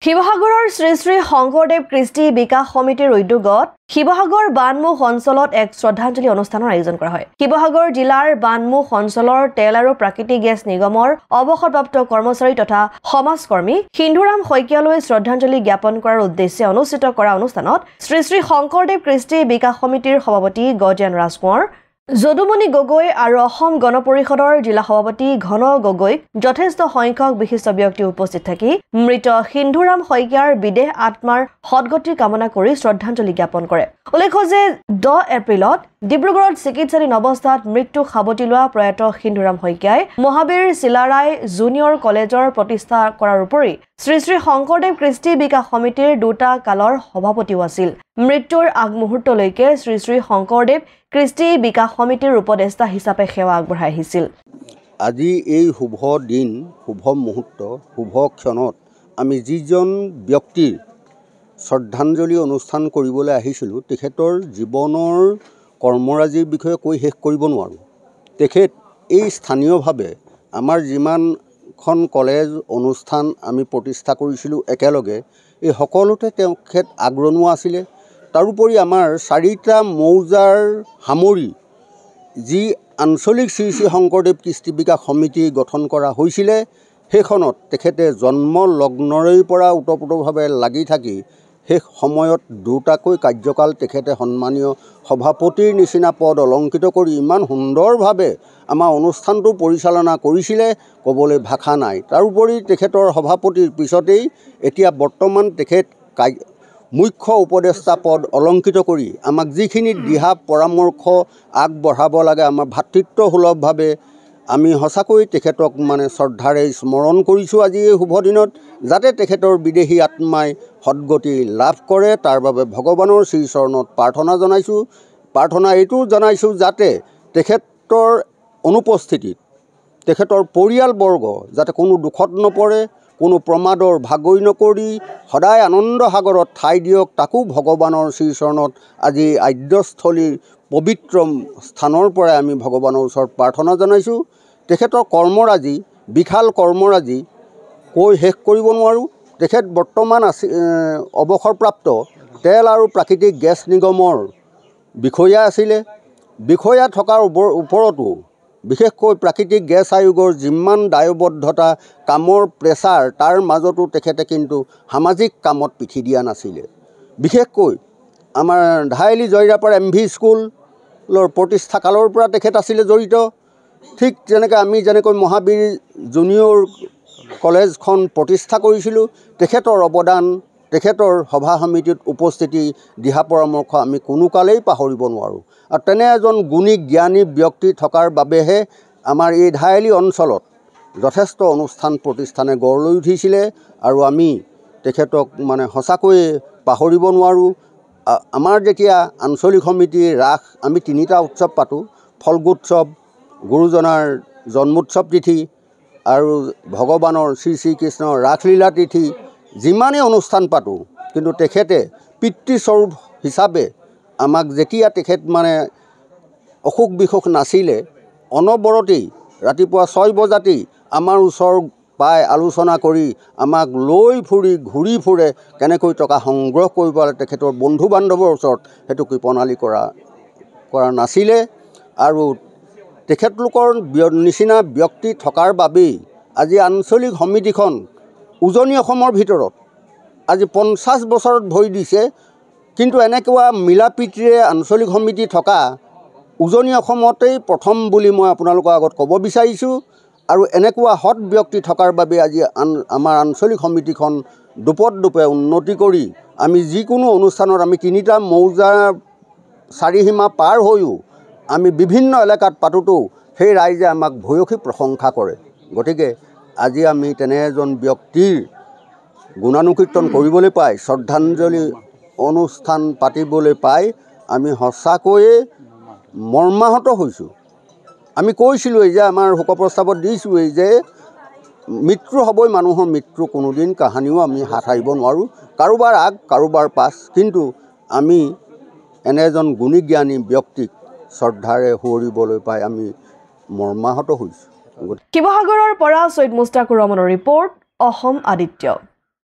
শিৱসাগৰৰ শ্ৰী শ্ৰী শংকৰদেৱ কৃষ্টি বিকাশ সমিতিৰ উদ্যোগত শিৱসাগৰ বানমুখ অঞ্চলত এক শ্ৰদ্ধাঞ্জলি অনুষ্ঠানৰ আয়োজন কৰা হয়। শিৱসাগৰ জিলাৰ বানমুখ অঞ্চলৰ তেল আৰু প্ৰাকৃতিক গেছ নিগমৰ অৱসৰপ্ৰাপ্ত কৰ্মচাৰী তথা সমাজকৰ্মী সিন্ধুৰাম শইকীয়ালৈ শ্ৰদ্ধাঞ্জলি জ্ঞাপন কৰাৰ উদ্দেশ্যে অনুষ্ঠিত কৰা অনুষ্ঠানত শ্ৰী শ্ৰী শংকৰদেৱ কৃষ্টি বিকাশ সমিতিৰ সভাপতি গজেন ৰাজকোঁৱৰ, যদুমণি গগৈ আৰু অসম গণ পৰিষদৰ জিলা সভাপতি ঘন গগৈ যথেষ্ট সংখ্যক বিশিষ্ট ব্যক্তি উপস্থিত থাকি মৃত সিন্ধুৰাম শইকীয়াৰ বিদেহ আত্মাৰ সদগতি কামনা কৰি শ্ৰদ্ধাঞ্জলি জ্ঞাপন কৰে। উল্লেখ্য যে 10 এপ্ৰিলত ডিব্ৰুগড়ত চিকিৎসাধীন অৱস্থাত মৃত্যু সাৱটি লোৱা প্ৰয়াত সিন্ধুৰাম শইকীয়াই মহাবীৰ চিলাৰাই জুনিয়ৰ কলেজৰ প্ৰতিষ্ঠা কৰাৰ উপৰি শ্ৰী শ্ৰী শংকৰদেৱ কৃষ্টি বিকাশ সমিতিৰ দুটা কালৰ সভাপতিও আছিল। মৃত্যুৰ আগমুহূৰ্তলৈকে শ্ৰী শ্ৰী শংকৰদেৱ কৃষ্টি বিকাশ সমিতিৰ উপদেষ্টা হিচাপে সেৱা আগবঢ়াই আহিছিল। আজি এই শুভ দিন, শুভ মুহূৰ্ত, শুভ ক্ষণত আমি যিজন ব্যক্তিৰ শ্ৰদ্ধাঞ্জলি অনুষ্ঠান কৰিবলৈ আহিছিলোঁ, তেখেতৰ জীৱনৰ কৰ্মৰাজিৰ বিষয়ে কৈ শেষ কৰিব নোৱাৰোঁ। তেখেত এই স্থানীয়ভাৱে আমাৰ যিমানখন কলেজ অনুষ্ঠান আমি প্ৰতিষ্ঠা কৰিছিলোঁ একেলগে, এই সকলোতে তেখেত আগৰণুৱা আছিলে। তাৰোপৰি আমাৰ 4টা মৌজাৰ সামৰি যি আঞ্চলিক শ্ৰী শ্ৰী শংকৰদেৱ কৃষ্টি বিকাশ সমিতি গঠন কৰা হৈছিলে, সেইখনত তেখেতে জন্ম লগ্নৰে পৰা ওতঃপ্ৰোতভাৱে লাগি থাকি শেষ সময়ত দুটাকৈ কাৰ্যকাল তেখেতে সন্মানীয় সভাপতিৰ নিচিনা পদ অলংকৃত কৰি ইমান সুন্দৰভাৱে আমাৰ অনুষ্ঠানটো পৰিচালনা কৰিছিলে, ক'বলৈ ভাষা নাই। তাৰোপৰি তেখেতৰ সভাপতিৰ পিছতেই এতিয়া বৰ্তমান তেখেত মুখ্য উপদেষ্টা পদ অলংকৃত কৰি আমাক যিখিনি দিহা পৰামৰ্শ আগবঢ়াব লাগে, আমাৰ ভাতৃত্বসুলভভাৱে আমি সঁচাকৈ তেখেতক শ্ৰদ্ধাৰে স্মৰণ কৰিছোঁ আজি এই শুভ দিনত। যাতে তেখেতৰ বিদেহী আত্মাই সদগতি লাভ কৰে, তাৰ বাবে ভগৱানৰ শ্ৰীচৰণত প্ৰাৰ্থনা জনাইছোঁ। প্ৰাৰ্থনা এইটো জনাইছোঁ যাতে তেখেতৰ অনুপস্থিতিত তেখেতৰ পৰিয়ালবৰ্গ যাতে কোনো দুখত নপৰে, কোনো প্ৰমাদৰ ভাগৰি নকৰি সদায় আনন্দ সাগৰত ঠাই দিয়ক, তাকো ভগৱানৰ শ্ৰীচৰণত আজি আদ্যস্থলীৰ পবিত্ৰ স্থানৰ পৰাই আমি ভগৱানৰ ওচৰত প্ৰাৰ্থনা জনাইছোঁ। তেখেতৰ কৰ্মৰাজি, বিশাল কৰ্মৰাজি কৈ শেষ কৰিব নোৱাৰোঁ। তেখেত বৰ্তমান অৱসৰপ্ৰাপ্ত তেল আৰু প্ৰাকৃতিক গেছ নিগমৰ বিষয়া আছিলে। বিষয়া থকাৰ ওপৰতো বিশেষকৈ প্ৰাকৃতিক গেছ আয়োগৰ যিমান দায়বদ্ধতা, কামৰ প্ৰেছাৰ, তাৰ মাজতো তেখেতে কিন্তু সামাজিক কামত পিঠি দিয়া নাছিলে। বিশেষকৈ আমাৰ ধাইলি জয়ৰাপাৰ MV স্কুলৰ প্ৰতিষ্ঠা কালৰ পৰা তেখেত আছিলে জড়িত। ঠিক তেনেকৈ আমি যেনেকৈ মহাবীৰ জুনিয়ৰ কলেজখন প্ৰতিষ্ঠা কৰিছিলোঁ, তেখেতৰ অৱদান, তেখেতৰ সভা সমিতিত উপস্থিতি, দিহা পৰামৰ্শ আমি কোনো কালেই পাহৰিব নোৱাৰোঁ। আৰু তেনে এজন গুণী জ্ঞানী ব্যক্তি থকাৰ বাবেহে আমাৰ এই ধাইলি অঞ্চলত যথেষ্ট অনুষ্ঠান প্ৰতিষ্ঠানে গঢ় লৈ উঠিছিলে আৰু আমি তেখেতক সঁচাকৈয়ে পাহৰিব নোৱাৰোঁ। আমাৰ যেতিয়া আঞ্চলিক সমিতিৰ ৰাস, আমি 3টা উৎসৱ পাতোঁ, ফল্গোৎসৱ, গুৰুজনাৰ জন্মোৎসৱ তিথি আৰু ভগৱানৰ শ্ৰী শ্ৰীকৃষ্ণৰ ৰাসলীলা তিথি, যিমানেই অনুষ্ঠান পাতোঁ, কিন্তু তেখেতে পিতৃস্বৰূপ হিচাপে আমাক যেতিয়া তেখেত অসুখ বিসুখ নাছিলে, অনবৰতেই ৰাতিপুৱা 6 বজাতেই আমাৰ ওচৰ পাই আলোচনা কৰি আমাক লৈ ফুৰি ঘূৰি ফুৰে, কেনেকৈ টকা সংগ্ৰহ কৰিব লাগে তেখেতৰ বন্ধু বান্ধৱৰ ওচৰত সেইটো কৃপণালি কৰা নাছিলে। আৰু তেখেতলোকৰ নিচিনা ব্যক্তি থকাৰ বাবেই আজি আঞ্চলিক সমিতিখন উজনি অসমৰ ভিতৰত আজি 50 বছৰত ভৰি দিছে। কিন্তু এনেকুৱা মিলা প্ৰীতিৰে আঞ্চলিক সমিতি থকা উজনি অসমতেই প্ৰথম বুলি মই আপোনালোকৰ আগত ক'ব বিচাৰিছোঁ। আৰু এনেকুৱা সৎ ব্যক্তি থকাৰ বাবে আজি আমাৰ আঞ্চলিক সমিতিখন দোপতদোপে উন্নতি কৰি আমি যিকোনো অনুষ্ঠানত আমি 3টা মৌজাৰ চাৰিসীমা পাৰ হৈও আমি বিভিন্ন এলেকাত পাতোঁতো সেই ৰাইজে আমাক ভূয়সী প্ৰশংসা কৰে। গতিকে আজি আমি তেনে এজন ব্যক্তিৰ গুণানুকীৰ্তন কৰিবলৈ পাই, শ্ৰদ্ধাঞ্জলি অনুষ্ঠান পাতিবলৈ পাই আমি সঁচাকৈয়ে মৰ্মাহত হৈছোঁ। আমি কৈছিলোঁৱেই যে আমাৰ শোকপ্ৰস্তাৱত দিছোঁৱেই যে মৃত্যু হ'বই, মানুহৰ মৃত্যু কোনোদিন কাহানিও আমি হাত সাৰিব নোৱাৰোঁ, কাৰোবাৰ আগ কাৰোবাৰ পাছ। কিন্তু আমি এনে এজন গুণী জ্ঞানী ব্যক্তিক শ্ৰদ্ধাৰে সুঁৱৰিবলৈ পাই আমি মৰ্মাহত হৈছোঁ। শিৱসাগৰৰ পৰা চৈয়দ মুস্তাকুৰ ৰহমানৰ ৰিপৰ্ট, অসম আদিত্য।